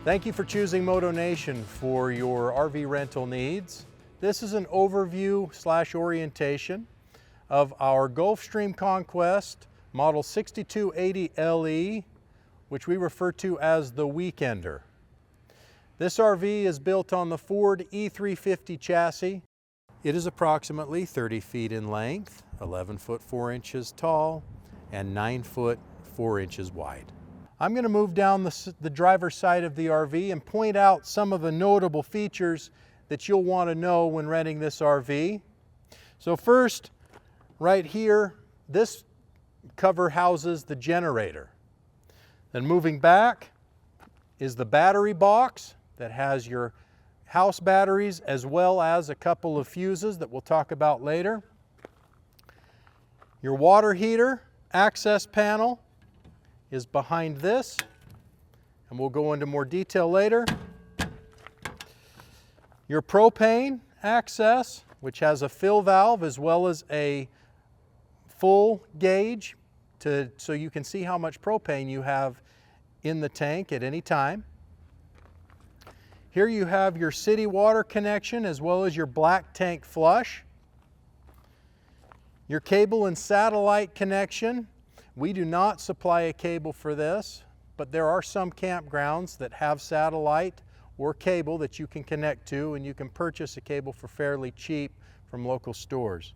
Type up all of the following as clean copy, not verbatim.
Thank you for choosing Moto Nation for your RV rental needs. This is an overview / orientation of our Gulfstream Conquest model 6280 LE, which we refer to as the Weekender. This RV is built on the Ford E350 chassis. It is approximately 30 feet in length, 11 foot 4 inches tall, and 9 foot 4 inches wide. I'm going to move down the driver's side of the RV and point out some of the notable features that you'll want to know when renting this RV. So first, right here, this cover houses the generator. Then moving back is the battery box that has your house batteries as well as a couple of fuses that we'll talk about later. Your water heater access panel is behind this, and we'll go into more detail later. Your propane access, which has a fill valve as well as a full gauge so you can see how much propane you have in the tank at any time. Here you have your city water connection as well as your black tank flush. Your cable and satellite connection. We do not supply a cable for this, but there are some campgrounds that have satellite or cable that you can connect to, and you can purchase a cable for fairly cheap from local stores.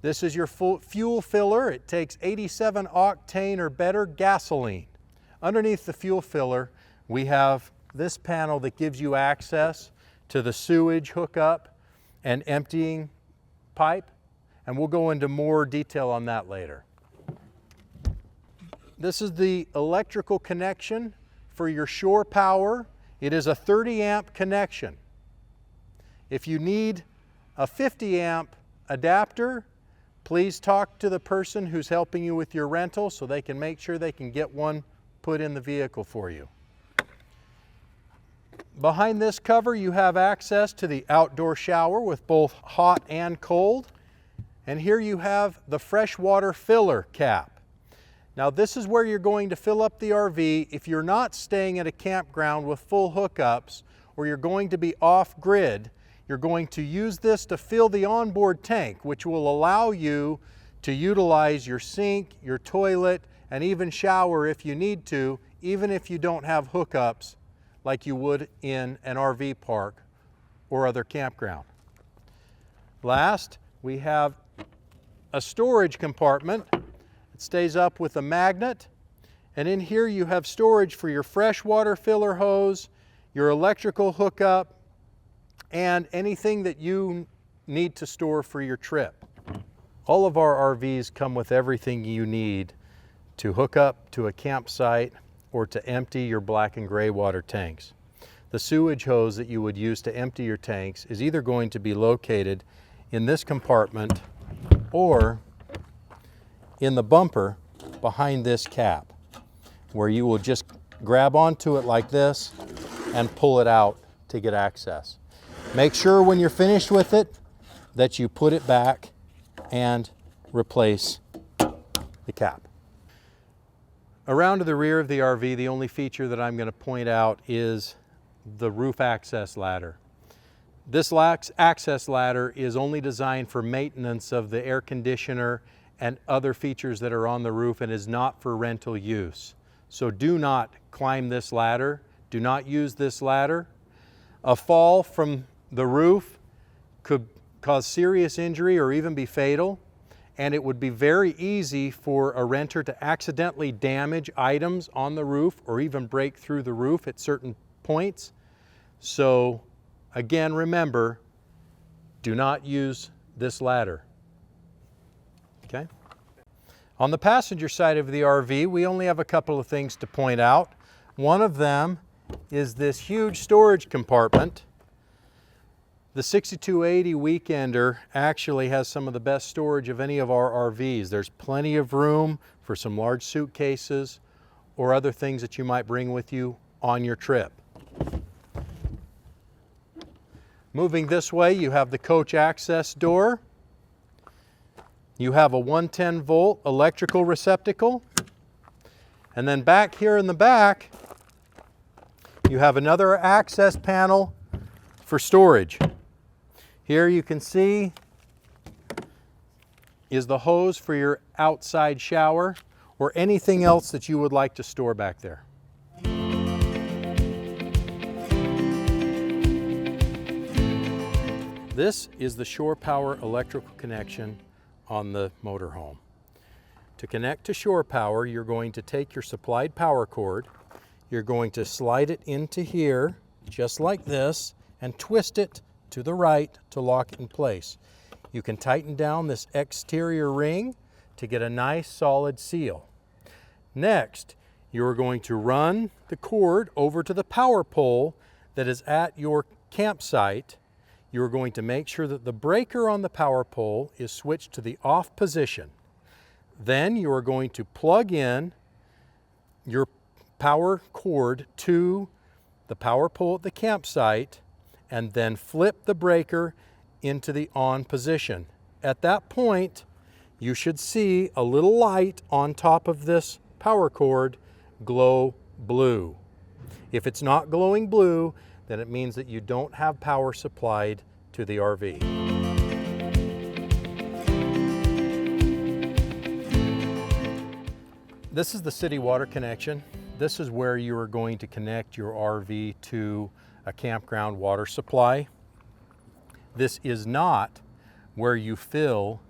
This is your fuel filler. It takes 87 octane or better gasoline. Underneath the fuel filler, we have this panel that gives you access to the sewage hookup and emptying pipe, and we'll go into more detail on that later. This is the electrical connection for your shore power. It is a 30 amp connection. If you need a 50 amp adapter, please talk to the person who's helping you with your rental so they can make sure they can get one put in the vehicle for you. Behind this cover, you have access to the outdoor shower with both hot and cold. And here you have the freshwater filler cap. Now this is where you're going to fill up the RV if you're not staying at a campground with full hookups, or you're going to be off-grid. You're going to use this to fill the onboard tank, which will allow you to utilize your sink, your toilet, and even shower if you need to, even if you don't have hookups like you would in an RV park or other campground. Last, we have a storage compartment. It stays up with a magnet, and in here you have storage for your freshwater filler hose, your electrical hookup, and anything that you need to store for your trip. All of our RVs come with everything you need to hook up to a campsite or to empty your black and gray water tanks. The sewage hose that you would use to empty your tanks is either going to be located in this compartment or in the bumper behind this cap, where you will just grab onto it like this and pull it out to get access. Make sure when you're finished with it that you put it back and replace the cap. Around to the rear of the RV, the only feature that I'm going to point out is the roof access ladder. This access ladder is only designed for maintenance of the air conditioner and other features that are on the roof, and is not for rental use. So do not climb this ladder. Do not use this ladder. A fall from the roof could cause serious injury or even be fatal, and it would be very easy for a renter to accidentally damage items on the roof or even break through the roof at certain points. So again, remember, do not use this ladder. Okay. On the passenger side of the RV, we only have a couple of things to point out. One of them is this huge storage compartment. The 6280 Weekender actually has some of the best storage of any of our RVs. There's plenty of room for some large suitcases or other things that you might bring with you on your trip. Moving this way, you have the coach access door. You have a 110 volt electrical receptacle. And then back here in the back, You have another access panel for storage. Here you can see is the hose for your outside shower or anything else that you would like to store back there. This is the shore power electrical connection on the motorhome. To connect to shore power, you're going to take your supplied power cord, you're going to slide it into here, just like this, and twist it to the right to lock it in place. You can tighten down this exterior ring to get a nice solid seal. Next, you're going to run the cord over to the power pole that is at your campsite. You're going to make sure that the breaker on the power pole is switched to the off position. Then you are going to plug in your power cord to the power pole at the campsite and then flip the breaker into the on position. At that point, you should see a little light on top of this power cord glow blue. If it's not glowing blue, then it means that you don't have power supplied to the RV. This is the city water connection. This is where you are going to connect your RV to a campground water supply. This is not where you fill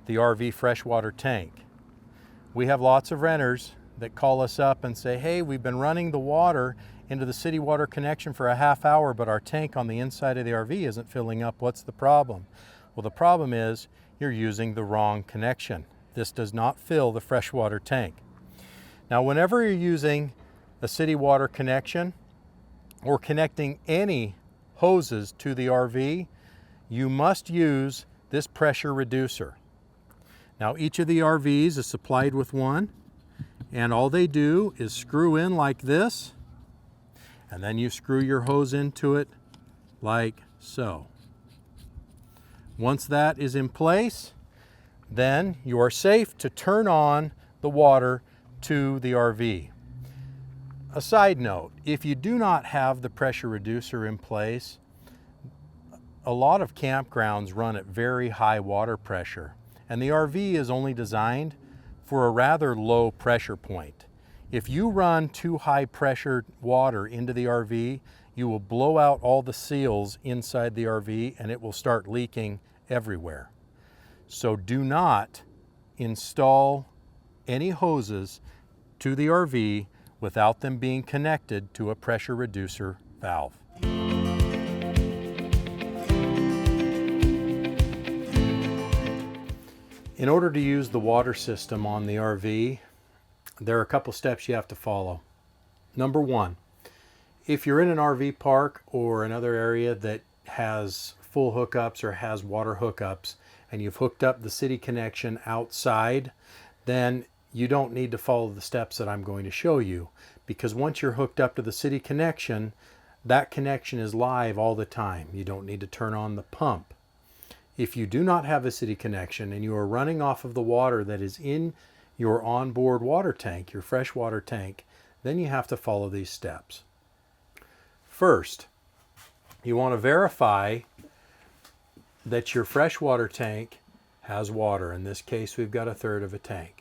the RV freshwater tank. We have lots of renters that call us up and say, hey, we've been running the water into the city water connection for a half hour, but our tank on the inside of the RV isn't filling up. What's the problem? Well, the problem is you're using the wrong connection. This does not fill the freshwater tank. Now, whenever you're using a city water connection or connecting any hoses to the RV, you must use this pressure reducer. Now, each of the RVs is supplied with one, and all they do is screw in like this, and then you screw your hose into it like so. Once that is in place, then you are safe to turn on the water to the RV. A side note, if you do not have the pressure reducer in place, a lot of campgrounds run at very high water pressure, and the RV is only designed for a rather low pressure point. If you run too high pressure water into the RV, you will blow out all the seals inside the RV and it will start leaking everywhere. So do not install any hoses to the RV without them being connected to a pressure reducer valve. In order to use the water system on the RV, there are a couple steps you have to follow. Number one, if you're in an RV park or another area that has full hookups or has water hookups and you've hooked up the city connection outside, then you don't need to follow the steps that I'm going to show you, because once you're hooked up to the city connection, that connection is live all the time. You don't need to turn on the pump. If you do not have a city connection and you are running off of the water that is in your onboard water tank, your freshwater tank, then you have to follow these steps. First, you want to verify that your freshwater tank has water. In this case, we've got 1/3 of a tank.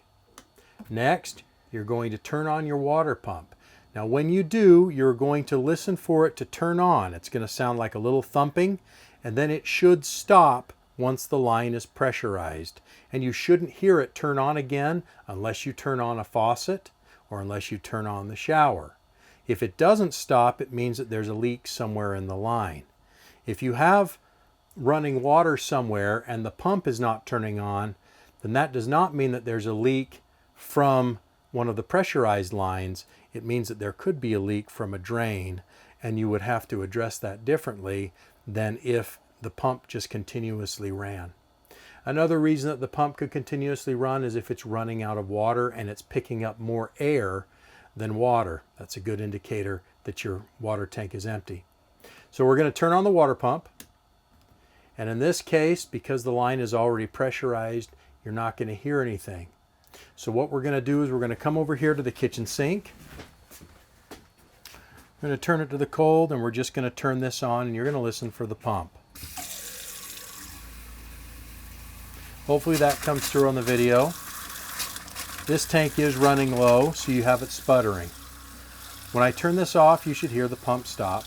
Next, you're going to turn on your water pump. Now, when you do, you're going to listen for it to turn on. It's going to sound like a little thumping, and then it should stop once the line is pressurized. And you shouldn't hear it turn on again unless you turn on a faucet or unless you turn on the shower. If it doesn't stop, it means that there's a leak somewhere in the line. If you have running water somewhere and the pump is not turning on, then that does not mean that there's a leak from one of the pressurized lines. It means that there could be a leak from a drain, and you would have to address that differently than if the pump just continuously ran. Another reason that the pump could continuously run is if it's running out of water and it's picking up more air than water. That's a good indicator that your water tank is empty. So we're going to turn on the water pump. And in this case, because the line is already pressurized, you're not going to hear anything. So what we're going to do is we're going to come over here to the kitchen sink. I'm going to turn it to the cold, and we're just going to turn this on, and you're going to listen for the pump. Hopefully that comes through on the video. This tank is running low, so you have it sputtering. When I turn this off, you should hear the pump stop.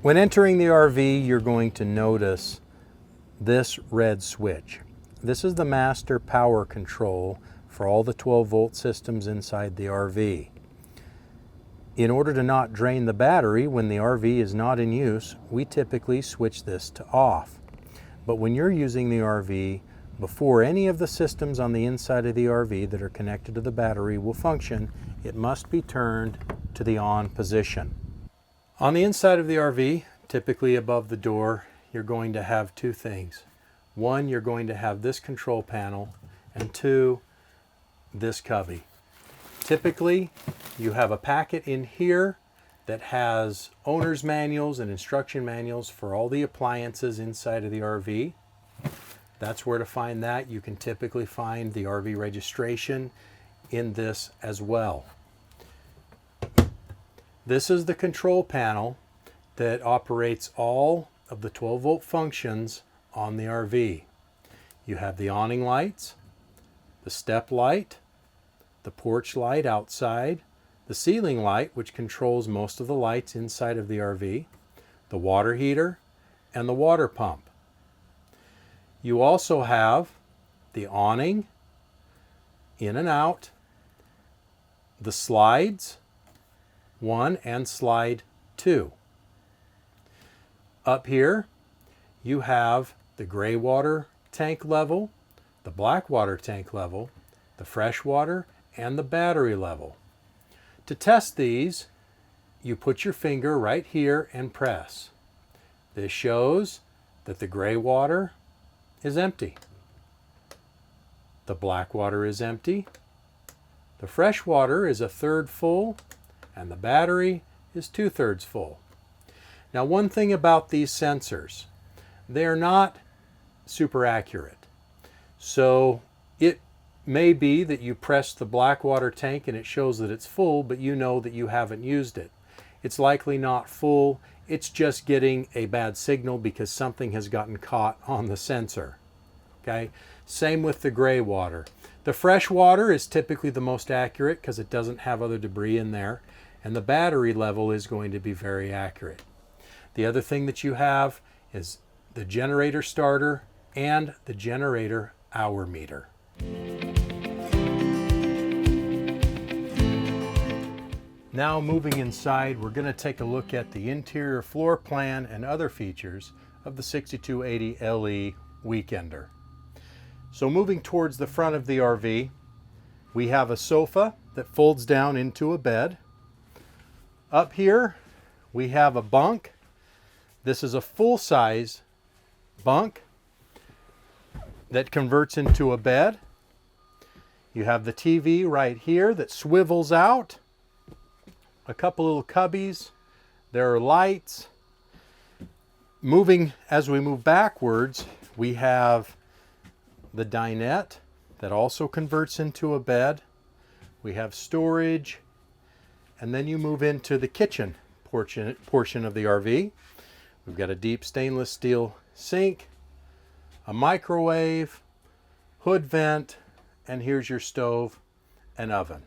When entering the RV, you're going to notice this red switch. This is the master power control for all the 12-volt systems inside the RV. In order to not drain the battery when the RV is not in use, we typically switch this to off. But when you're using the RV, before any of the systems on the inside of the RV that are connected to the battery will function, it must be turned to the on position. On the inside of the RV, typically above the door, you're going to have two things. One, you're going to have this control panel, and two, this cubby. Typically, you have a packet in here that has owner's manuals and instruction manuals for all the appliances inside of the RV. That's where to find that. You can typically find the RV registration in this as well. This is the control panel that operates all of the 12-volt functions on the RV. You have the awning lights, the step light, the porch light outside, the ceiling light, which controls most of the lights inside of the RV, the water heater, and the water pump. You also have the awning, in and out, the slides, 1 and slide 2. Up here, you have the gray water tank level, the black water tank level, the fresh water, and the battery level. To test these, you put your finger right here and press. This shows that the gray water is empty. The black water is empty. The fresh water is 1/3 full, and the battery is 2/3 full. Now, one thing about these sensors, they're not super accurate. So it may be that you press the black water tank and it shows that it's full, but you know that you haven't used it. It's likely not full. It's just getting a bad signal because something has gotten caught on the sensor. Okay? Same with the gray water. The fresh water is typically the most accurate because it doesn't have other debris in there, and the battery level is going to be very accurate. The other thing that you have is the generator starter and the generator hour meter. Now, moving inside, we're going to take a look at the interior floor plan and other features of the 6280 LE Weekender. So moving towards the front of the RV, we have a sofa that folds down into a bed. Up here, we have a bunk. This is a full-size bunk that converts into a bed. You have the TV right here that swivels out. A couple little cubbies. There are lights. As we move backwards, we have the dinette that also converts into a bed. We have storage. And then you move into the kitchen portion of the RV. We've got a deep stainless steel sink, a microwave, hood vent, and here's your stove and oven.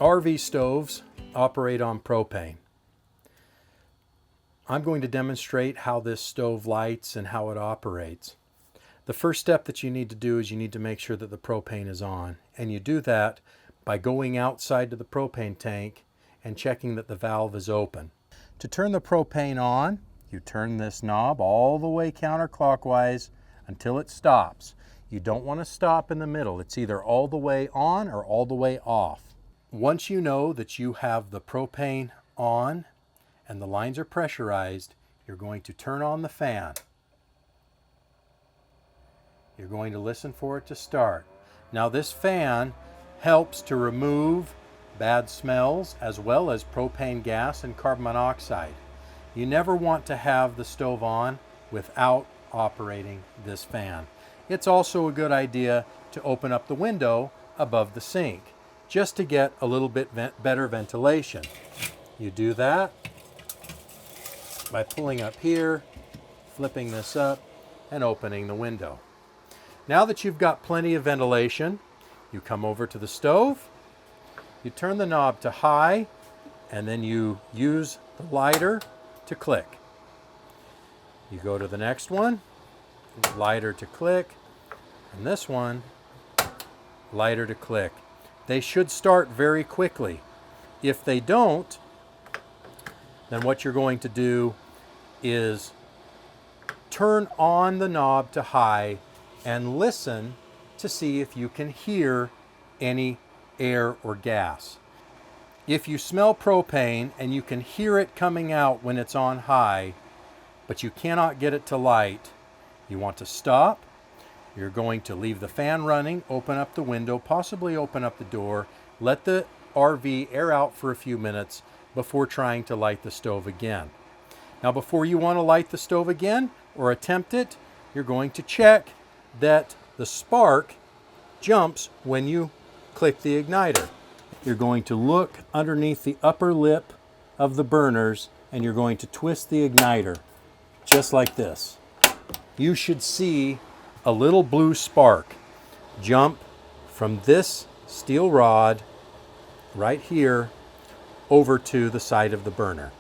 RV stoves operate on propane. I'm going to demonstrate how this stove lights and how it operates. The first step that you need to do is you need to make sure that the propane is on, and you do that by going outside to the propane tank and checking that the valve is open. To turn the propane on, you turn this knob all the way counterclockwise until it stops. You don't want to stop in the middle. It's either all the way on or all the way off. Once you know that you have the propane on and the lines are pressurized, you're going to turn on the fan. You're going to listen for it to start. Now, this fan helps to remove bad smells as well as propane gas and carbon monoxide. You never want to have the stove on without operating this fan. It's also a good idea to open up the window above the sink just to get a little bit better ventilation. You do that by pulling up here, flipping this up, and opening the window. Now that you've got plenty of ventilation, you come over to the stove, you turn the knob to high, and then you use the lighter to click. You go to the next one, lighter to click, and this one, lighter to click. They should start very quickly. If they don't, then what you're going to do is turn on the knob to high and listen to see if you can hear any air or gas. If you smell propane and you can hear it coming out when it's on high, but you cannot get it to light, you want to stop. You're going to leave the fan running, open up the window, possibly open up the door, let the RV air out for a few minutes before trying to light the stove again. Now, before you want to light the stove again or attempt it, you're going to check that the spark jumps when you click the igniter. You're going to look underneath the upper lip of the burners and you're going to twist the igniter just like this. You should see a little blue spark jump from this steel rod right here over to the side of the burner.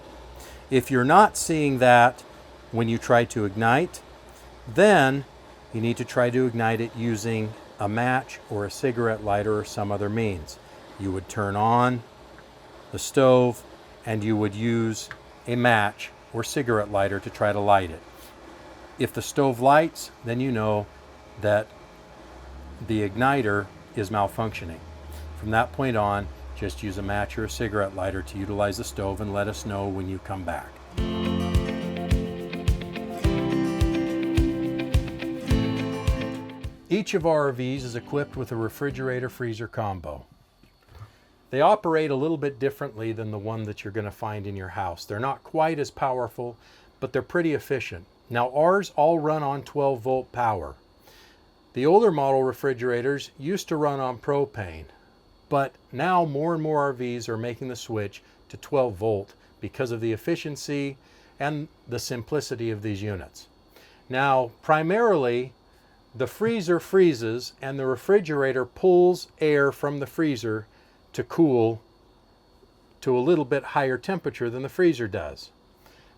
If you're not seeing that when you try to ignite, then you need to try to ignite it using a match or a cigarette lighter or some other means. You would turn on the stove and you would use a match or cigarette lighter to try to light it. If the stove lights, then you know that the igniter is malfunctioning. From that point on, just use a match or a cigarette lighter to utilize the stove and let us know when you come back. Each of our RVs is equipped with a refrigerator-freezer combo. They operate a little bit differently than the one that you're going to find in your house. They're not quite as powerful, but they're pretty efficient. Now, ours all run on 12-volt power. The older model refrigerators used to run on propane, but now more and more RVs are making the switch to 12-volt because of the efficiency and the simplicity of these units. Now, primarily, the freezer freezes and the refrigerator pulls air from the freezer to cool to a little bit higher temperature than the freezer does.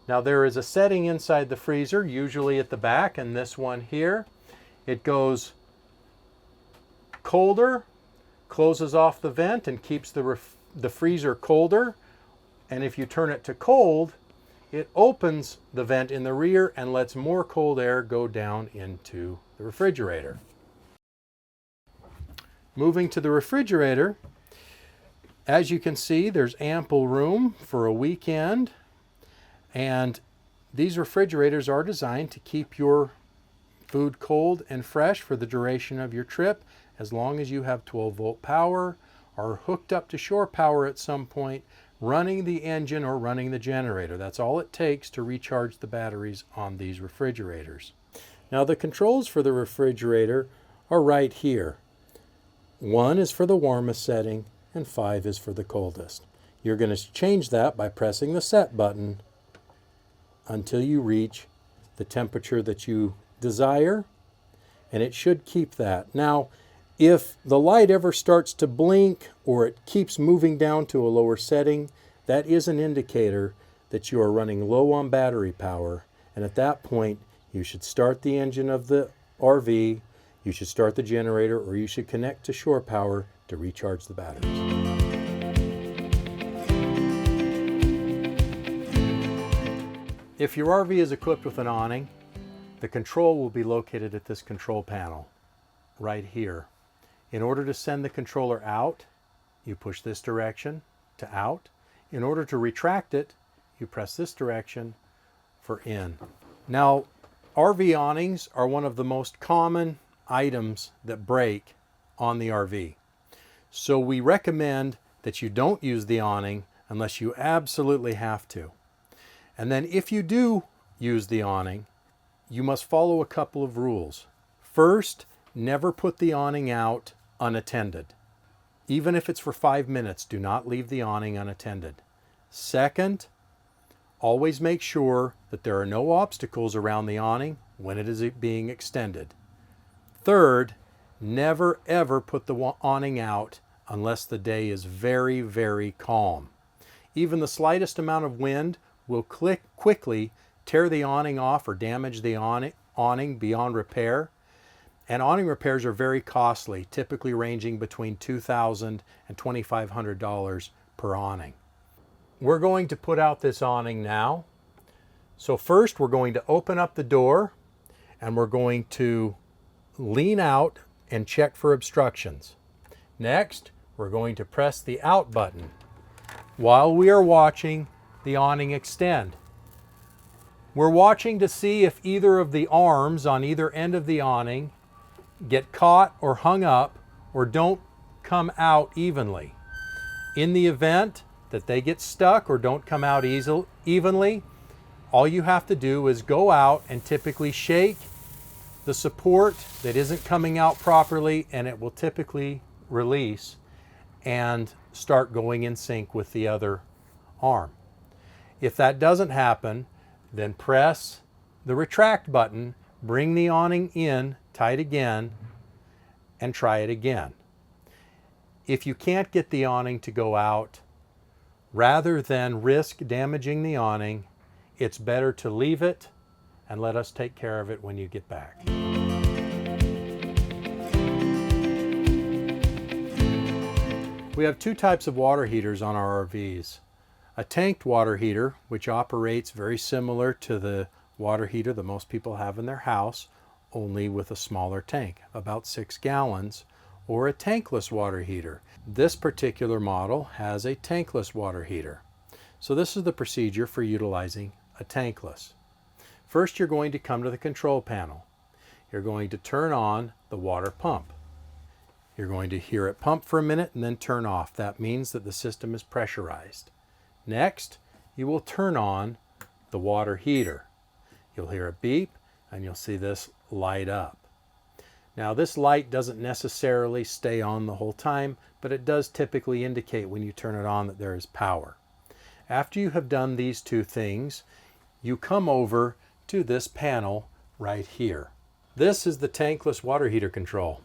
Now, there is a setting inside the freezer, usually at the back, and this one here. It goes colder, closes off the vent and keeps the freezer colder. And if you turn it to cold, it opens the vent in the rear and lets more cold air go down into the refrigerator. Moving to the refrigerator, as you can see, there's ample room for a weekend, and these refrigerators are designed to keep your food cold and fresh for the duration of your trip, as long as you have 12-volt power, are hooked up to shore power at some point, running the engine or running the generator. That's all it takes to recharge the batteries on these refrigerators. Now, the controls for the refrigerator are right here. 1 is for the warmest setting, and 5 is for the coldest. You're going to change that by pressing the set button until you reach the temperature that you desire, and it should keep that. Now, if the light ever starts to blink or it keeps moving down to a lower setting, that is an indicator that you are running low on battery power, and at that point you should start the engine of the RV, you should start the generator, or you should connect to shore power to recharge the batteries. If your RV is equipped with an awning, the control will be located at this control panel right here. In order to send the controller out, you push this direction to out. In order to retract it, you press this direction for in. Now, RV awnings are one of the most common items that break on the RV. So we recommend that you don't use the awning unless you absolutely have to. And then if you do use the awning, you must follow a couple of rules. First, never put the awning out unattended. Even if it's for 5 minutes, do not leave the awning unattended. Second, always make sure that there are no obstacles around the awning when it is being extended. Third, never ever put the awning out unless the day is very, very calm. Even the slightest amount of wind will quickly tear the awning off or damage the awning beyond repair. And awning repairs are very costly, typically ranging between $2,000 and $2,500 per awning. We're going to put out this awning now. So first we're going to open up the door and we're going to lean out and check for obstructions. Next, we're going to press the out button while we are watching the awning extend. We're watching to see if either of the arms on either end of the awning get caught or hung up or don't come out evenly. In the event that they get stuck or don't come out evenly, all you have to do is go out and typically shake the support that isn't coming out properly, and it will typically release and start going in sync with the other arm. If that doesn't happen, then press the retract button, bring the awning in tight again, and try it again. If you can't get the awning to go out, rather than risk damaging the awning, it's better to leave it and let us take care of it when you get back. We have two types of water heaters on our RVs. A tanked water heater, which operates very similar to the water heater that most people have in their house, only with a smaller tank, about 6 gallons, or a tankless water heater. This particular model has a tankless water heater. So this is the procedure for utilizing a tankless. First, you're going to come to the control panel. You're going to turn on the water pump. You're going to hear it pump for a minute and then turn off. That means that the system is pressurized. Next, you will turn on the water heater. You'll hear a beep and you'll see this light up. Now this light doesn't necessarily stay on the whole time, but it does typically indicate when you turn it on that there is power. After you have done these two things, you come over to this panel right here. This is the tankless water heater control.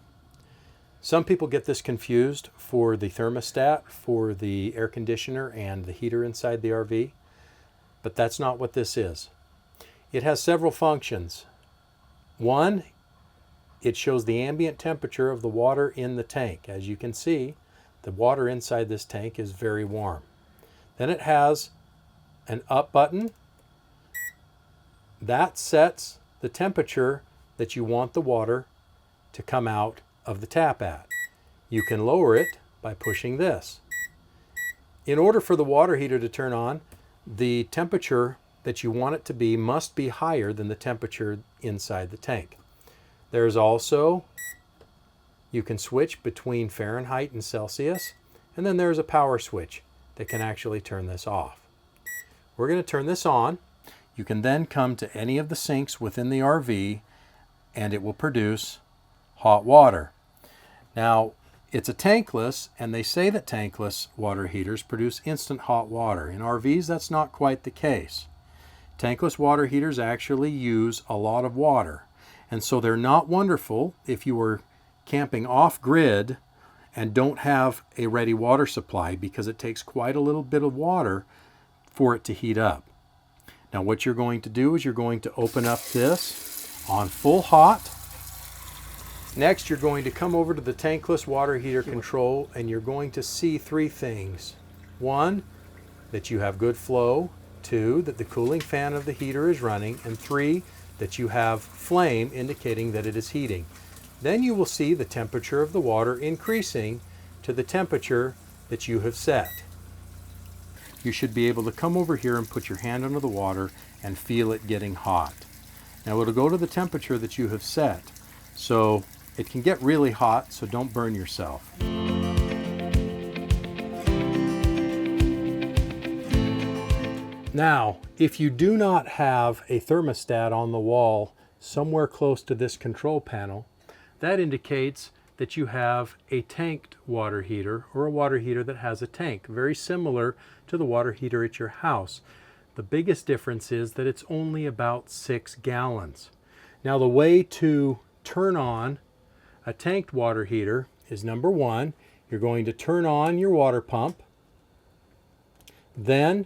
Some people get this confused for the thermostat, for the air conditioner and the heater inside the RV, but that's not what this is. It has several functions. One, it shows the ambient temperature of the water in the tank. As you can see, the water inside this tank is very warm. Then it has an up button. That sets the temperature that you want the water to come out of the tap at. You can lower it by pushing this. In order for the water heater to turn on, the temperature that you want it to be must be higher than the temperature inside the tank. There's also, you can switch between Fahrenheit and Celsius, and then there's a power switch that can actually turn this off. We're going to turn this on. You can then come to any of the sinks within the RV and it will produce hot water. Now, it's a tankless, and they say that tankless water heaters produce instant hot water. In RVs, that's not quite the case. Tankless water heaters actually use a lot of water, and so they're not wonderful if you are camping off-grid and don't have a ready water supply, because it takes quite a little bit of water for it to heat up. Now what you're going to do is you're going to open up this on full hot. Next, you're going to come over to the tankless water heater control, and you're going to see three things. One, that you have good flow. Two, that the cooling fan of the heater is running. And three, that you have flame indicating that it is heating. Then you will see the temperature of the water increasing to the temperature that you have set. You should be able to come over here and put your hand under the water and feel it getting hot. Now it'll go to the temperature that you have set. So it can get really hot, so don't burn yourself. Now, if you do not have a thermostat on the wall somewhere close to this control panel, that indicates that you have a tanked water heater, or a water heater that has a tank, very similar to the water heater at your house. The biggest difference is that it's only about 6 gallons. Now, the way to turn on a tanked water heater is, number one, you're going to turn on your water pump. Then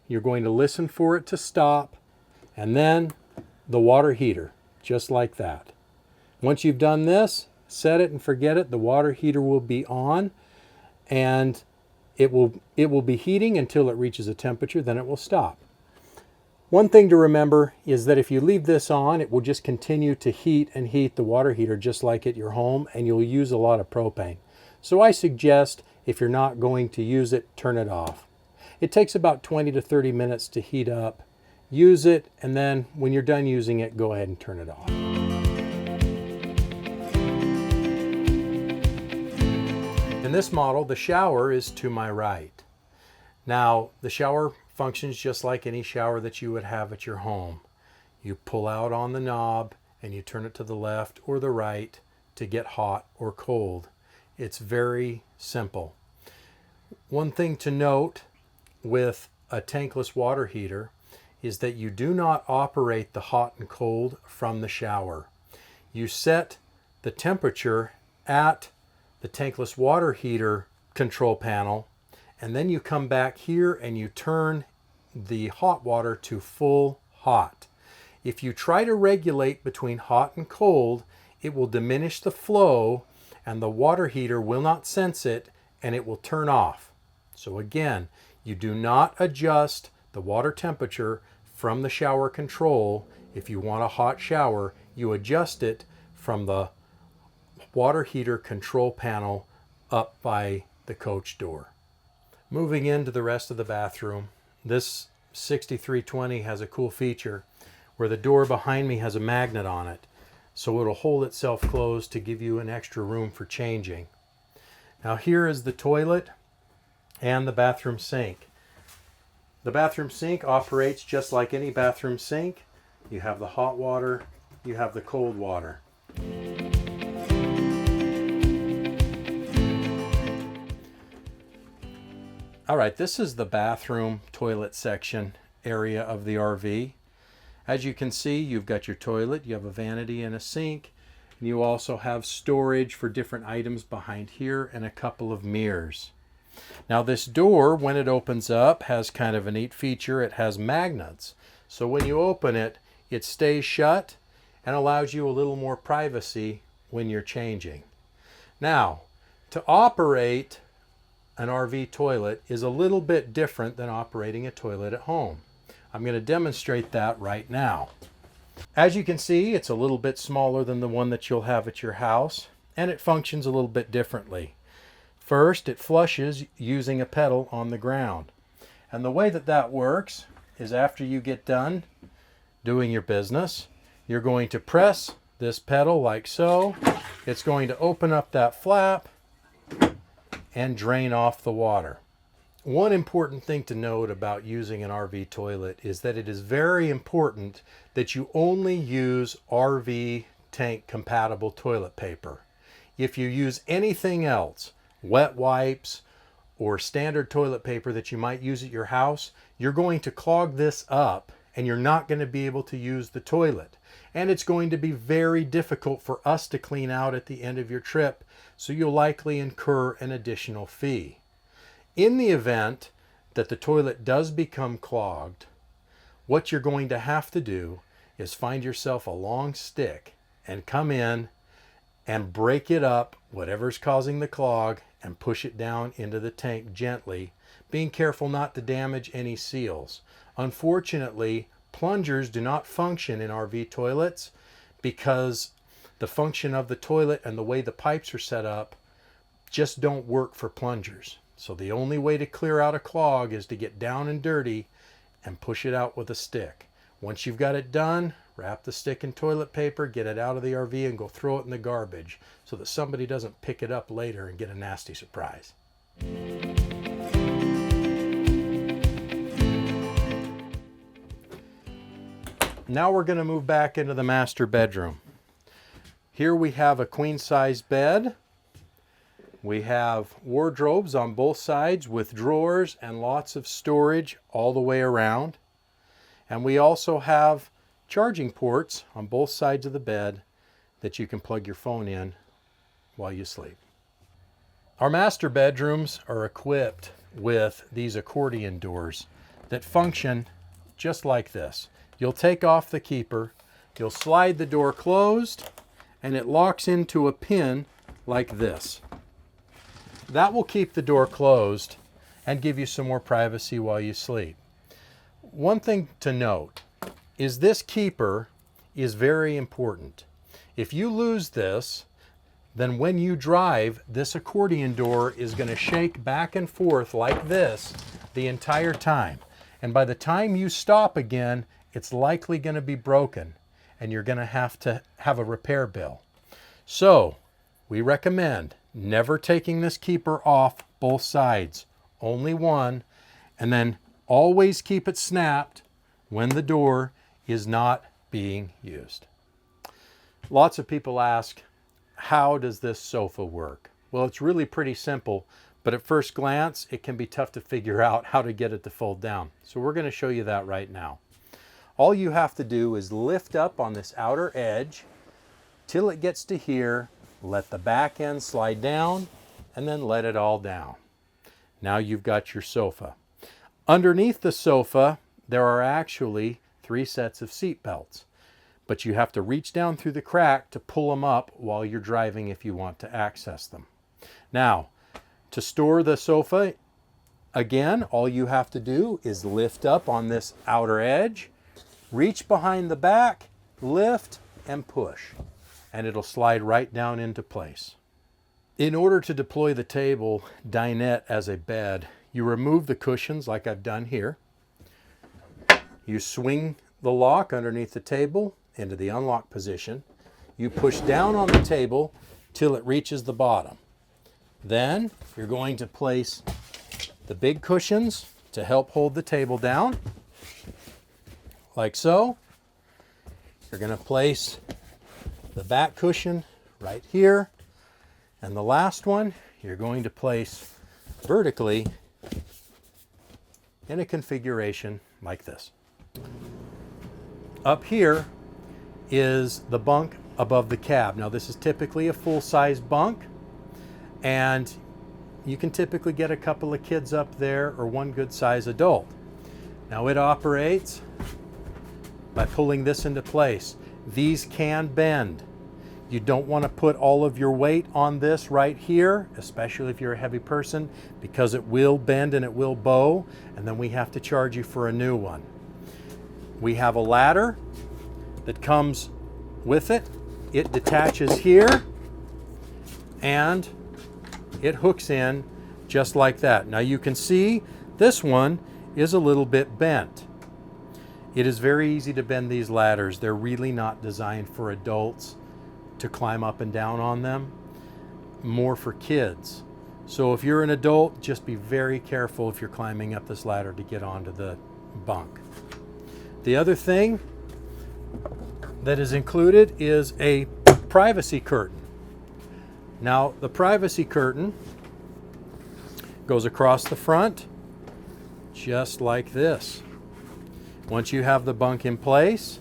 you're going to listen for it to stop, and then the water heater, just like that. Once you've done this, set it and forget it. The water heater will be on, and it will be heating until it reaches a temperature, then it will stop. One thing to remember is that if you leave this on, it will just continue to heat and heat the water heater just like at your home, and you'll use a lot of propane. So I suggest, if you're not going to use it, turn it off. It takes about 20 to 30 minutes to heat up. Use it, and then when you're done using it, go ahead and turn it off. In this model, the shower is to my right. Now, the shower functions just like any shower that you would have at your home. You pull out on the knob and you turn it to the left or the right to get hot or cold. It's very simple. One thing to note with a tankless water heater is that you do not operate the hot and cold from the shower. You set the temperature at the tankless water heater control panel, and then you come back here and you turn the hot water to full hot. If you try to regulate between hot and cold, it will diminish the flow and the water heater will not sense it and it will turn off. So again, you do not adjust the water temperature from the shower control. If you want a hot shower, you adjust it from the water heater control panel up by the coach door. Moving into the rest of the bathroom, this 6320 has a cool feature where the door behind me has a magnet on it, so it'll hold itself closed to give you an extra room for changing. Now here is the toilet and the bathroom sink. The bathroom sink operates just like any bathroom sink. You have the hot water, you have the cold water. All right, this is the bathroom toilet section area of the RV. As you can see, you've got your toilet, you have a vanity and a sink, and you also have storage for different items behind here and a couple of mirrors. Now this door, when it opens up, has kind of a neat feature. It has magnets. So when you open it, it stays shut and allows you a little more privacy when you're changing. Now, to operate an RV toilet is a little bit different than operating a toilet at home. I'm going to demonstrate that right now. As you can see, it's a little bit smaller than the one that you'll have at your house, and it functions a little bit differently. First, it flushes using a pedal on the ground. And the way that that works is after you get done doing your business, you're going to press this pedal like so. It's going to open up that flap and drain off the water. One important thing to note about using an RV toilet is that it is very important that you only use RV tank compatible toilet paper. If you use anything else, wet wipes or standard toilet paper that you might use at your house, you're going to clog this up and you're not going to be able to use the toilet. And it's going to be very difficult for us to clean out at the end of your trip, so you'll likely incur an additional fee. In the event that the toilet does become clogged, what you're going to have to do is find yourself a long stick and come in and break it up, whatever's causing the clog, and push it down into the tank gently, being careful not to damage any seals. Unfortunately, plungers do not function in RV toilets because the function of the toilet and the way the pipes are set up just don't work for plungers. So the only way to clear out a clog is to get down and dirty and push it out with a stick. Once you've got it done, wrap the stick in toilet paper, get it out of the RV, and go throw it in the garbage so that somebody doesn't pick it up later and get a nasty surprise. Now we're going to move back into the master bedroom. Here we have a queen-size bed. We have wardrobes on both sides with drawers and lots of storage all the way around. And we also have charging ports on both sides of the bed that you can plug your phone in while you sleep. Our master bedrooms are equipped with these accordion doors that function just like this. You'll take off the keeper, you'll slide the door closed, and it locks into a pin like this. That will keep the door closed and give you some more privacy while you sleep. One thing to note is this keeper is very important. If you lose this, then when you drive, this accordion door is going to shake back and forth like this the entire time. And by the time you stop again, it's likely going to be broken and you're going to have a repair bill. So we recommend never taking this keeper off both sides, only one, and then always keep it snapped when the door is not being used. Lots of people ask, how does this sofa work? Well, it's really pretty simple, but at first glance, it can be tough to figure out how to get it to fold down. So we're going to show you that right now. All you have to do is lift up on this outer edge till it gets to here, let the back end slide down, and then let it all down. Now you've got your sofa. Underneath the sofa, there are actually 3 sets of seat belts, but you have to reach down through the crack to pull them up while you're driving if you want to access them. Now, to store the sofa, again, all you have to do is lift up on this outer edge, reach behind the back, lift, and push, and it'll slide right down into place. In order to deploy the table dinette as a bed, you remove the cushions like I've done here. You swing the lock underneath the table into the unlock position. You push down on the table till it reaches the bottom. Then you're going to place the big cushions to help hold the table down, like so. You're going to place the back cushion right here, and the last one you're going to place vertically in a configuration like this. Up here is the bunk above the cab. Now this is typically a full-size bunk, and you can typically get a couple of kids up there or one good-sized adult. Now it operates by pulling this into place. These can bend. You don't want to put all of your weight on this right here, especially if you're a heavy person, because it will bend and it will bow, and then we have to charge you for a new one. We have a ladder that comes with it. It detaches here and it hooks in just like that. Now you can see this one is a little bit bent. It is very easy to bend these ladders. They're really not designed for adults to climb up and down on them, more for kids. So if you're an adult, just be very careful if you're climbing up this ladder to get onto the bunk. The other thing that is included is a privacy curtain. Now the privacy curtain goes across the front just like this. Once you have the bunk in place,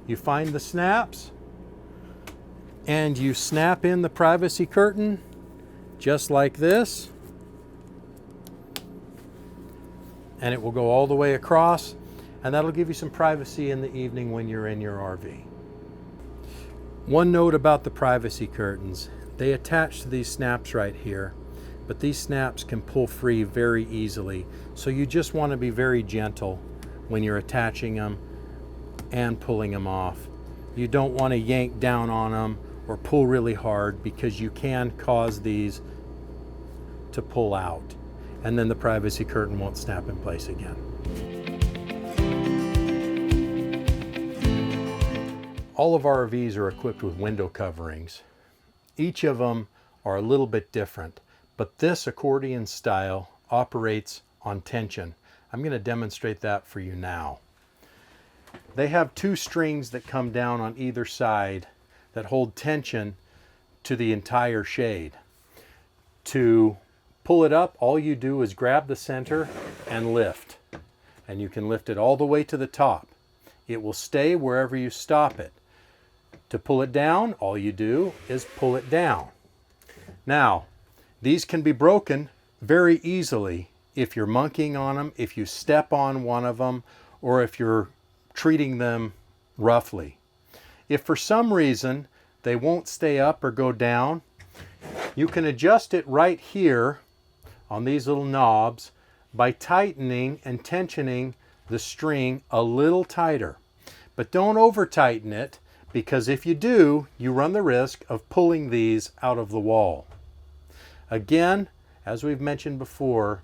you find the snaps and you snap in the privacy curtain just like this, and it will go all the way across, and that'll give you some privacy in the evening when you're in your RV. One note about the privacy curtains: they attach to these snaps right here, but these snaps can pull free very easily, so you just want to be very gentle when you're attaching them and pulling them off. You don't want to yank down on them or pull really hard, because you can cause these to pull out, and then the privacy curtain won't snap in place again. All of our RVs are equipped with window coverings. Each of them are a little bit different, but this accordion style operates on tension. I'm going to demonstrate that for you now. They have two strings that come down on either side that hold tension to the entire shade. To pull it up, all you do is grab the center and lift. And you can lift it all the way to the top. It will stay wherever you stop it. To pull it down, all you do is pull it down. Now, these can be broken very easily if you're monkeying on them, if you step on one of them, or if you're treating them roughly. If for some reason they won't stay up or go down, you can adjust it right here on these little knobs by tightening and tensioning the string a little tighter. But don't over tighten it, because if you do, you run the risk of pulling these out of the wall. Again, as we've mentioned before,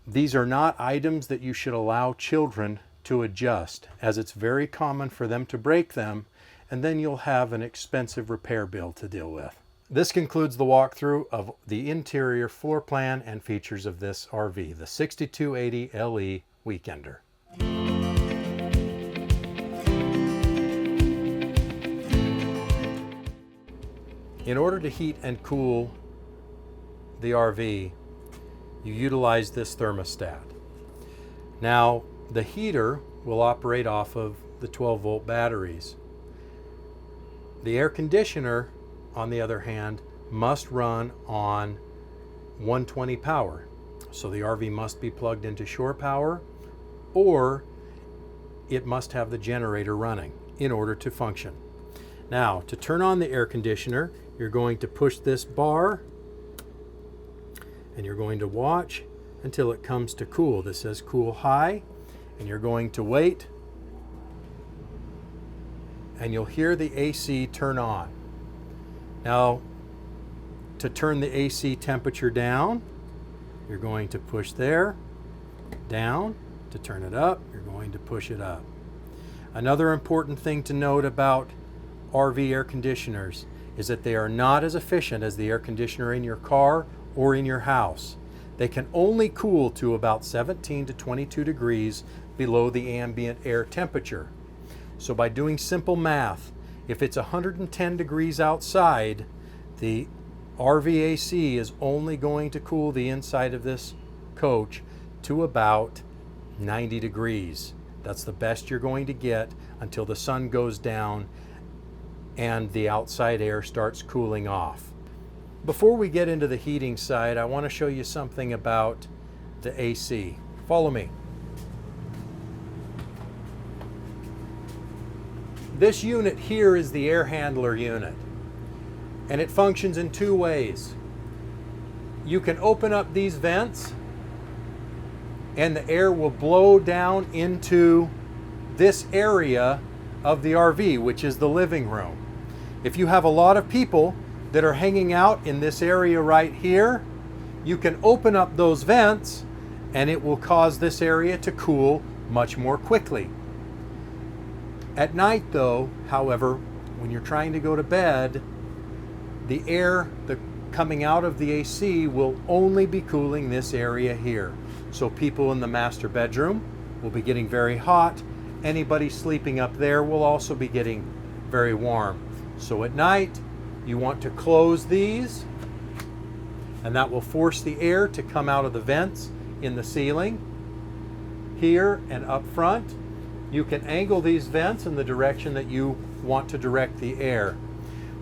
these are not items that you should allow children to adjust, as it's very common for them to break them, and then you'll have an expensive repair bill to deal with. This concludes the walkthrough of the interior floor plan and features of this RV, the 6280 LE Weekender. In order to heat and cool the RV, you utilize this thermostat. Now, the heater will operate off of the 12-volt batteries. The air conditioner, on the other hand, must run on 120 power. So the RV must be plugged into shore power, or it must have the generator running in order to function. Now, to turn on the air conditioner, you're going to push this bar and you're going to watch until it comes to cool. This says cool high, and you're going to wait, and you'll hear the AC turn on. Now, to turn the AC temperature down, you're going to push there, down. To turn it up, you're going to push it up. Another important thing to note about RV air conditioners is that they are not as efficient as the air conditioner in your car or in your house. They can only cool to about 17 to 22 degrees below the ambient air temperature. So by doing simple math, if it's 110 degrees outside, the RV AC is only going to cool the inside of this coach to about 90 degrees. That's the best you're going to get until the sun goes down and the outside air starts cooling off. Before we get into the heating side, I want to show you something about the AC. Follow me. This unit here is the air handler unit, and it functions in two ways. You can open up these vents and the air will blow down into this area of the RV, which is the living room. If you have a lot of people that are hanging out in this area right here, you can open up those vents and it will cause this area to cool much more quickly. At night though, however, when you're trying to go to bed, the air coming out of the AC will only be cooling this area here. So people in the master bedroom will be getting very hot. Anybody sleeping up there will also be getting very warm. So at night, you want to close these, and that will force the air to come out of the vents in the ceiling here and up front. You can angle these vents in the direction that you want to direct the air.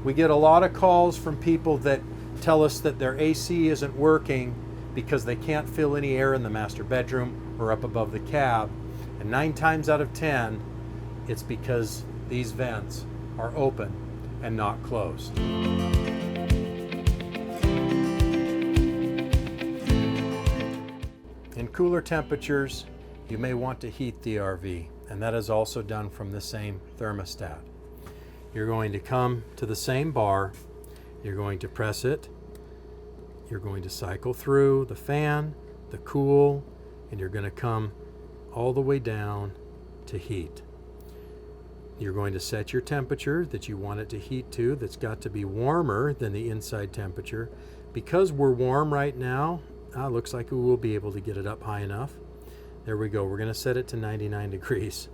We get a lot of calls from people that tell us that their AC isn't working because they can't feel any air in the master bedroom or up above the cab. And 9 times out of 10, it's because these vents are open and not closed. In cooler temperatures, you may want to heat the RV, and that is also done from the same thermostat. You're going to come to the same bar, you're going to press it, you're going to cycle through the fan, the cool, and you're going to come all the way down to heat. You're going to set your temperature that you want it to heat to. That's got to be warmer than the inside temperature. Because we're warm right now, looks like we will be able to get it up high enough. There we go. We're going to set it to 99 degrees.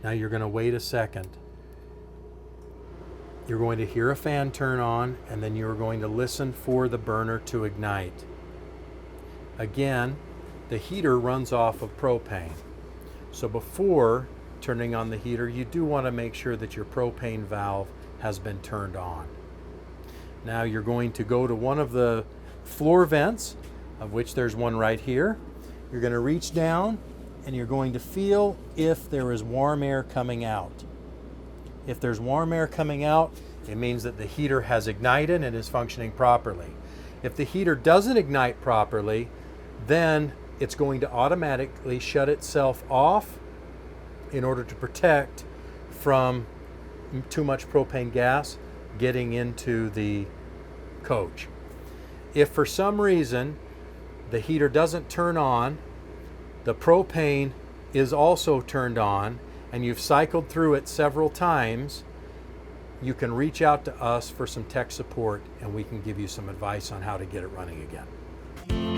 Now you're going to wait a second. You're going to hear a fan turn on, and then you're going to listen for the burner to ignite. Again, the heater runs off of propane. So before turning on the heater, you do want to make sure that your propane valve has been turned on. Now you're going to go to one of the floor vents, of which there's one right here. You're going to reach down and you're going to feel if there is warm air coming out. If there's warm air coming out, it means that the heater has ignited and is functioning properly. If the heater doesn't ignite properly, then it's going to automatically shut itself off in order to protect from too much propane gas getting into the coach. If for some reason the heater doesn't turn on, the propane is also turned on, and you've cycled through it several times, you can reach out to us for some tech support and we can give you some advice on how to get it running again.